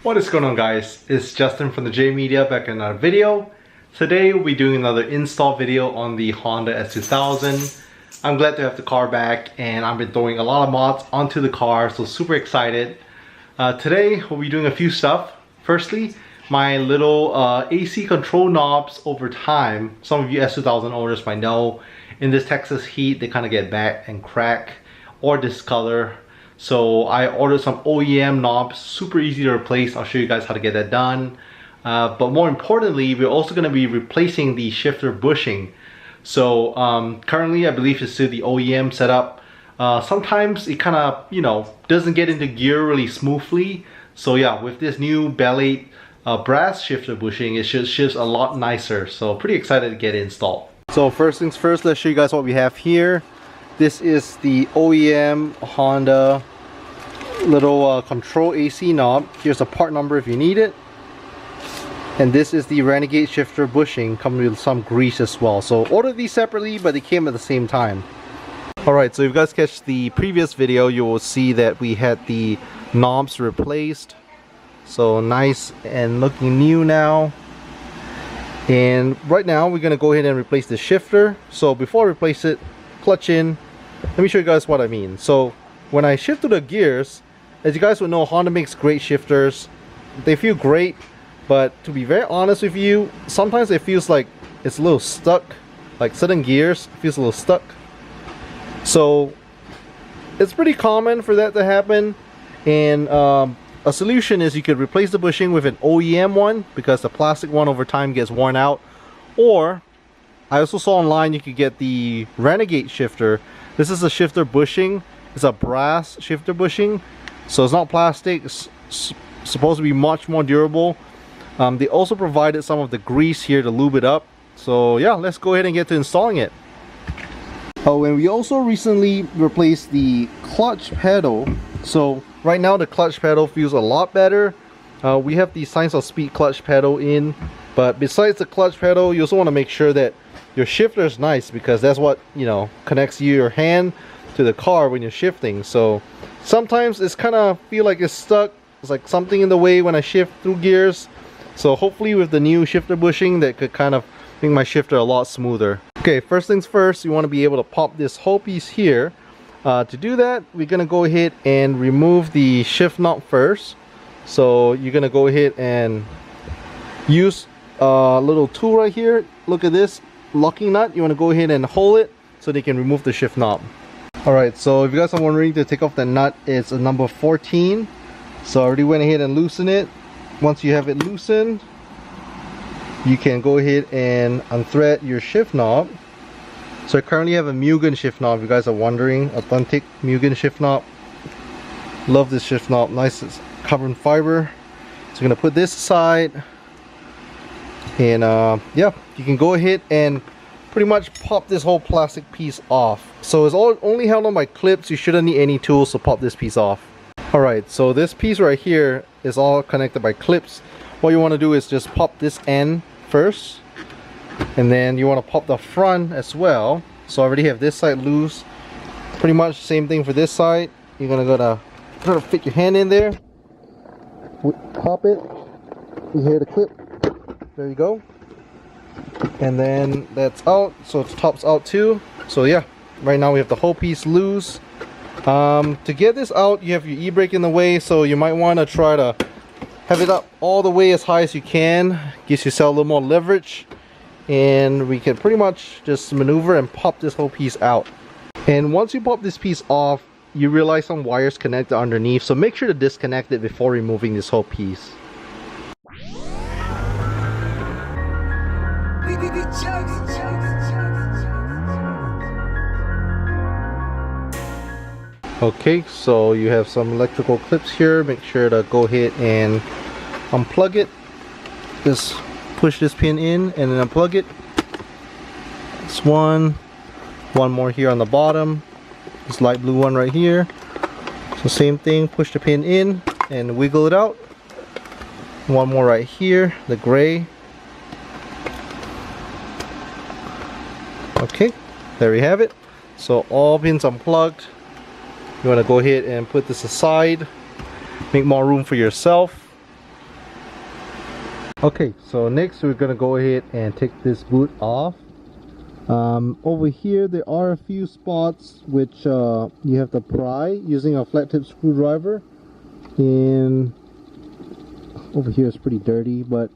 What is going on, guys? It's Justin from the J Media back in another video. Today we'll be doing another install video on the Honda S2000. I'm glad to have the car back, and I've been throwing a lot of mods onto the car, so super excited. Today we'll be doing a few stuff. Firstly, my little AC control knobs over time. Some of you S2000 owners might know in this Texas heat they kind of get bad and crack or discolor. So I ordered some OEM knobs, super easy to replace. I'll show you guys how to get that done. But more importantly, we're also going to be replacing the shifter bushing. So currently I believe it's still the OEM setup. Sometimes it kind of, doesn't get into gear really smoothly. So yeah, with this new Ballade brass shifter bushing, it shifts a lot nicer. So pretty excited to get it installed. So first things first, let's show you guys what we have here. This is the OEM Honda little control AC knob. Here's a part number if you need it. And this is the Renegade shifter bushing, coming with some grease as well. So ordered these separately, but they came at the same time. Alright, so if you guys catch the previous video, you will see that we had the knobs replaced. So nice and looking new now. And right now we're going to go ahead and replace the shifter. So before I replace it, clutch in. Let me show you guys what I mean. So when I shift to the gears, as you guys would know, Honda makes great shifters. They feel great, but to be very honest with you, sometimes it feels like it's a little stuck. Like certain gears feels a little stuck. So it's pretty common for that to happen. And a solution is you could replace the bushing with an OEM one, because the plastic one over time gets worn out. Or I also saw online you could get the Renegade shifter. This is a shifter bushing. It's a brass shifter bushing, so it's not plastic. It's supposed to be much more durable. They also provided some of the grease here to lube it up. So yeah, let's go ahead and get to installing it. Oh, and we also recently replaced the clutch pedal. So right now the clutch pedal feels a lot better. We have the Signs of Speed clutch pedal in, but besides the clutch pedal, you also want to make sure that your shifter is nice, because that's what connects your hand to the car when you're shifting. So sometimes it's kind of feel like it's stuck. It's like something in the way when I shift through gears. So hopefully with the new shifter bushing, that could kind of make my shifter a lot smoother. Okay, first things first, you want to be able to pop this whole piece here. To do that, we're gonna go ahead and remove the shift knob first. So you're gonna go ahead and use a little tool right here. Look at this locking nut. You want to go ahead and hold it so they can remove the shift knob. Alright, so if you guys are wondering, to take off the nut, it's a number 14. So I already went ahead and loosened it. Once you have it loosened, you can go ahead and unthread your shift knob. So I currently have a Mugen shift knob, if you guys are wondering. Authentic Mugen shift knob. Love this shift knob. Nice, it's carbon fiber. So I'm gonna put this aside. And yeah, you can go ahead and pretty much pop this whole plastic piece off. So it's only held on by clips. You shouldn't need any tools to pop this piece off. Alright, so this piece right here is all connected by clips. What you want to do is just pop this end first, and then you want to pop the front as well. So I already have this side loose. Pretty much same thing for this side. You're gonna fit your hand in there, pop it. You hear the clip. There you go. And then that's out, so it tops out too. So yeah, right now we have the whole piece loose. To get this out, you have your e-brake in the way, so you might want to try to have it up all the way as high as you can. Gives yourself a little more leverage, and we can pretty much just maneuver and pop this whole piece out. And once you pop this piece off, you realize some wires connected underneath, so make sure to disconnect it before removing this whole piece. Okay, so you have some electrical clips here. Make sure to go ahead and unplug it. Just push this pin in and then unplug it. This one more here on the bottom. This light blue one right here. So same thing, push the pin in and wiggle it out. One more right here, the gray. Okay, there we have it. So all pins unplugged. You want to go ahead and put this aside, make more room for yourself. Okay, so next we're gonna go ahead and take this boot off. Over here there are a few spots which you have to pry using a flat tip screwdriver, and over here it's pretty dirty, but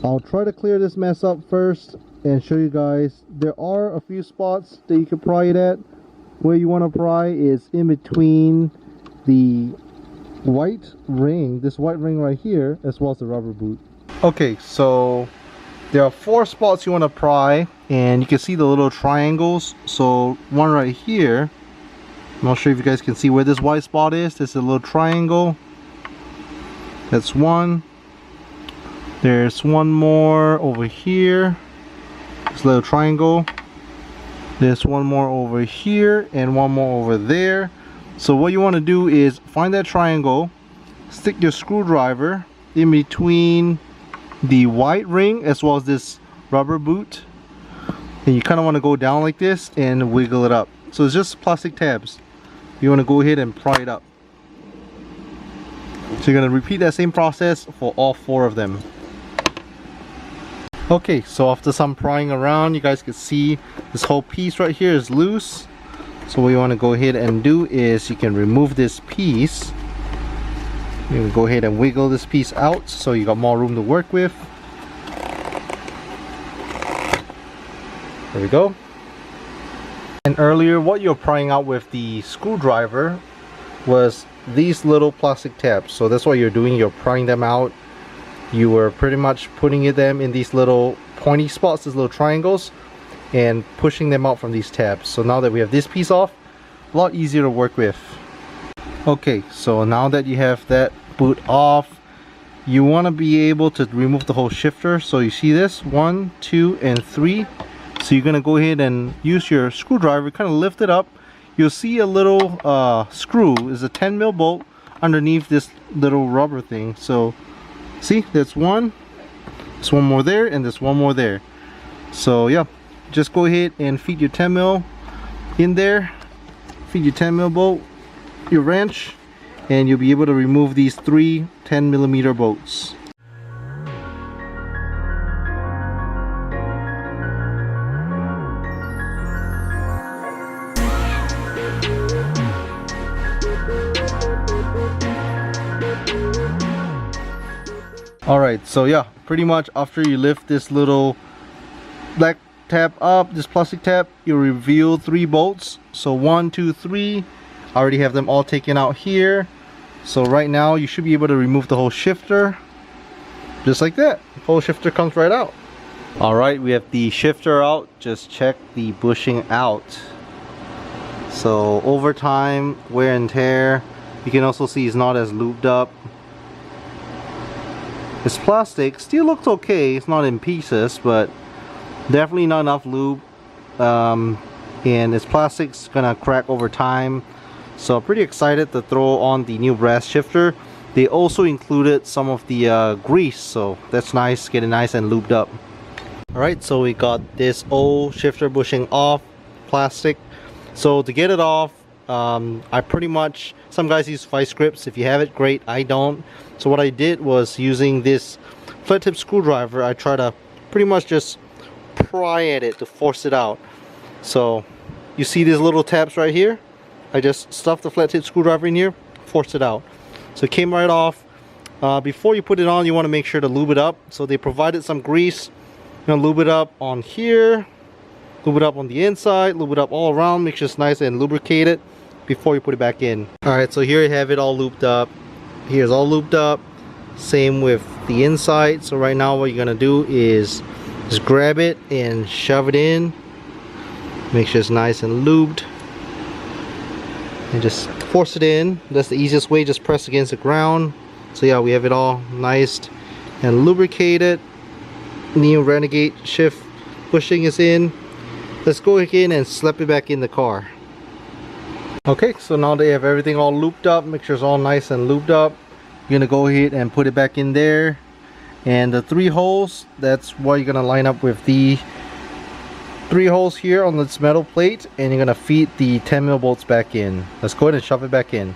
I'll try to clear this mess up first and show you guys. There are a few spots that you can pry it at. Where you want to pry is in between the white ring, this white ring right here, as well as the rubber boot. Okay, so there are 4 spots you want to pry, and you can see the little triangles. So one right here, I'm not sure if you guys can see where this white spot is. There's a little triangle. That's one. There's one more over here. This little triangle. There's one more over here and one more over there. So what you want to do is find that triangle, stick your screwdriver in between the white ring as well as this rubber boot, and you kind of want to go down like this and wiggle it up. So it's just plastic tabs. You want to go ahead and pry it up. So you're going to repeat that same process for all 4 of them. Okay, so after some prying around, you guys can see this whole piece right here is loose. So what you want to go ahead and do is you can remove this piece. You can go ahead and wiggle this piece out so you got more room to work with. There we go. And earlier, what you're prying out with the screwdriver was these little plastic tabs. So that's what you're doing, you're prying them out. You were pretty much putting them in these little pointy spots, these little triangles, and pushing them out from these tabs. So now that we have this piece off, a lot easier to work with. Okay, so now that you have that boot off, you want to be able to remove the whole shifter. So you see this 1, 2, and 3. So you're going to go ahead and use your screwdriver, kind of lift it up. You'll see a little screw is a 10mm bolt underneath this little rubber thing. So see, there's one more there, and there's one more there. So yeah, just go ahead and feed your 10mm in there, feed your 10mm bolt, your wrench, and you'll be able to remove these 3 10mm bolts. Alright, so yeah, pretty much after you lift this little black tab up, this plastic tab, you reveal 3 bolts. So 1, 2, 3. I already have them all taken out here. So right now you should be able to remove the whole shifter. Just like that. The whole shifter comes right out. Alright, we have the shifter out. Just check the bushing out. So over time, wear and tear. You can also see it's not as lubed up. It's plastic, still looks okay, it's not in pieces, but definitely not enough lube, and its plastic's gonna crack over time. So pretty excited to throw on the new brass shifter. They also included some of the grease, so that's nice, getting nice and lubed up. Alright, so we got this old shifter bushing off, plastic. So to get it off, I pretty much, some guys use vice grips. If you have it, great. I don't. So what I did was, using this flat tip screwdriver, I try to pretty much just pry at it to force it out. So you see these little tabs right here? I just stuffed the flat tip screwdriver in here, forced it out. So it came right off. Before you put it on, you want to make sure to lube it up. So they provided some grease. You're gonna lube it up on here, lube it up on the inside, lube it up all around, make sure it's nice and lubricated before you put it back in. Alright, so here you have it all lubed up. Here's all lubed up. Same with the inside. So right now what you're gonna do is just grab it and shove it in. Make sure it's nice and lubed. And just force it in. That's the easiest way, just press against the ground. So yeah, we have it all nice and lubricated. New Renegade shift bushing is in. Let's go again and slap it back in the car. Okay, so now they have everything all looped up. Make sure it's all nice and lubed up. You're gonna go ahead and put it back in there. And the 3 holes, that's what you're gonna line up with the 3 holes here on this metal plate, and you're gonna feed the 10mm bolts back in. Let's go ahead and shove it back in.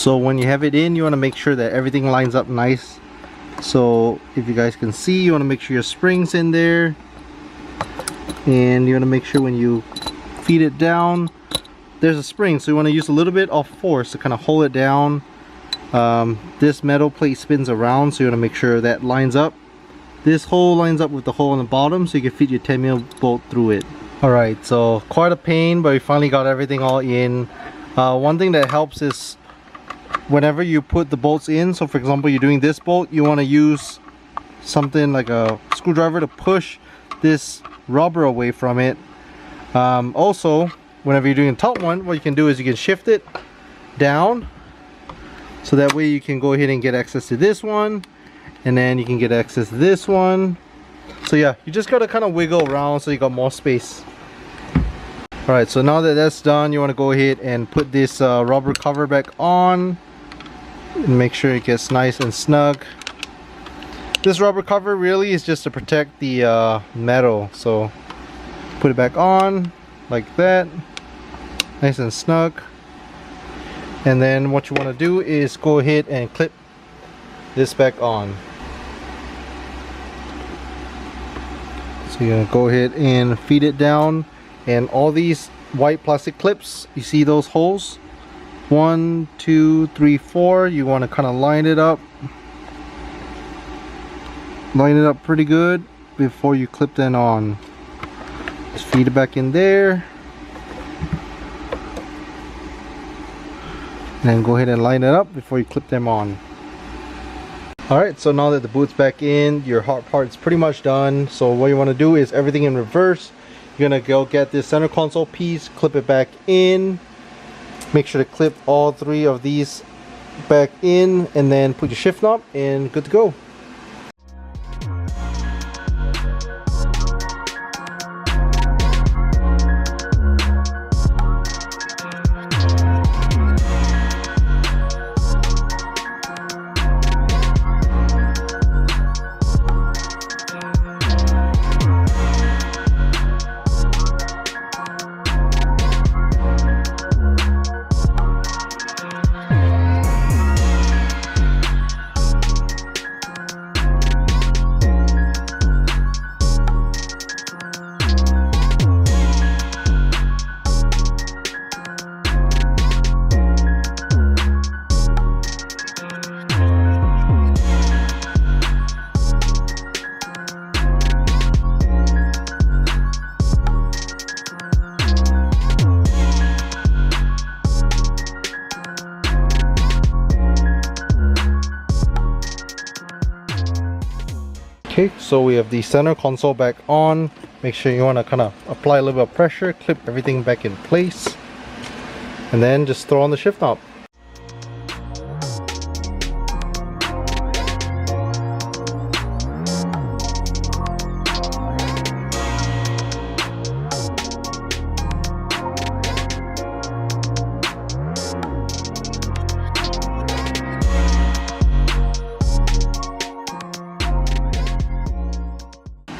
So when you have it in, you want to make sure that everything lines up nice. So if you guys can see, you want to make sure your spring's in there, and you want to make sure when you feed it down, there's a spring, so you want to use a little bit of force to kind of hold it down. This metal plate spins around, so you want to make sure that lines up. This hole lines up with the hole on the bottom, so you can feed your 10mm bolt through it. Alright, so quite a pain, but we finally got everything all in. One thing that helps is whenever you put the bolts in, so for example you're doing this bolt, you want to use something like a screwdriver to push this rubber away from it. Also, whenever you're doing the top one, what you can do is you can shift it down, so that way you can go ahead and get access to this one, and then you can get access to this one. So yeah, you just gotta kind of wiggle around so you got more space. Alright, so now that that's done, you want to go ahead and put this rubber cover back on and make sure it gets nice and snug. This rubber cover really is just to protect the metal, so put it back on like that, nice and snug. And then what you want to do is go ahead and clip this back on. So you're gonna go ahead and feed it down, and all these white plastic clips, you see those holes? 1, 2, 3, 4. You want to kind of line it up pretty good before you clip them on. Just feed it back in there, and then go ahead and line it up before you clip them on. Alright, so now that the boot's back in, your hard part's pretty much done. So what you want to do is everything in reverse. You're gonna go get this center console piece, clip it back in, make sure to clip all 3 of these back in, and then put your shift knob and good to go. Okay, so we have the center console back on. Make sure you want to kind of apply a little bit of pressure, clip everything back in place, and then just throw on the shift knob.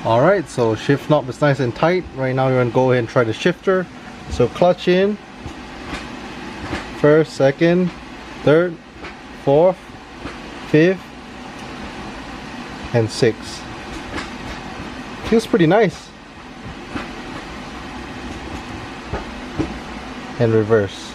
Alright, so shift knob is nice and tight. Right now you're going to go ahead and try the shifter. So clutch in, first, second, third, fourth, fifth, and sixth. Feels pretty nice. And reverse.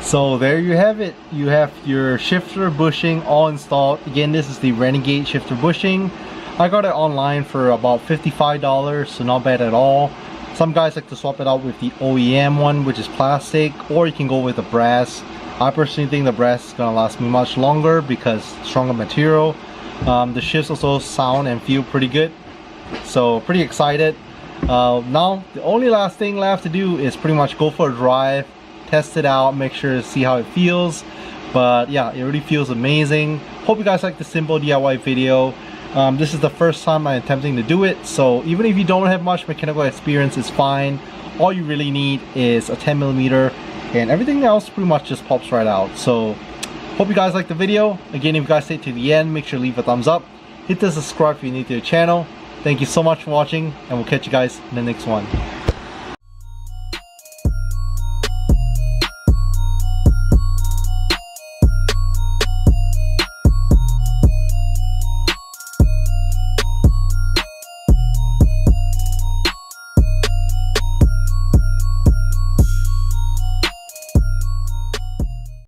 So there you have it. You have your shifter bushing all installed. Again, this is the Renegade shifter bushing. I got it online for about $55, so not bad at all. Some guys like to swap it out with the OEM one, which is plastic, or you can go with the brass. I personally think the brass is gonna last me much longer because stronger material. The shifts also sound and feel pretty good, so pretty excited. Now the only last thing left to do is pretty much go for a drive, test it out, make sure to see how it feels. But yeah, it really feels amazing. Hope you guys like the simple DIY video. This is the first time I'm attempting to do it, so even if you don't have much mechanical experience, it's fine. All you really need is a 10mm, and everything else pretty much just pops right out. So hope you guys like the video. Again, if you guys stay to the end, make sure to leave a thumbs up, hit the subscribe if you're new to the channel. Thank you so much for watching, and we'll catch you guys in the next one.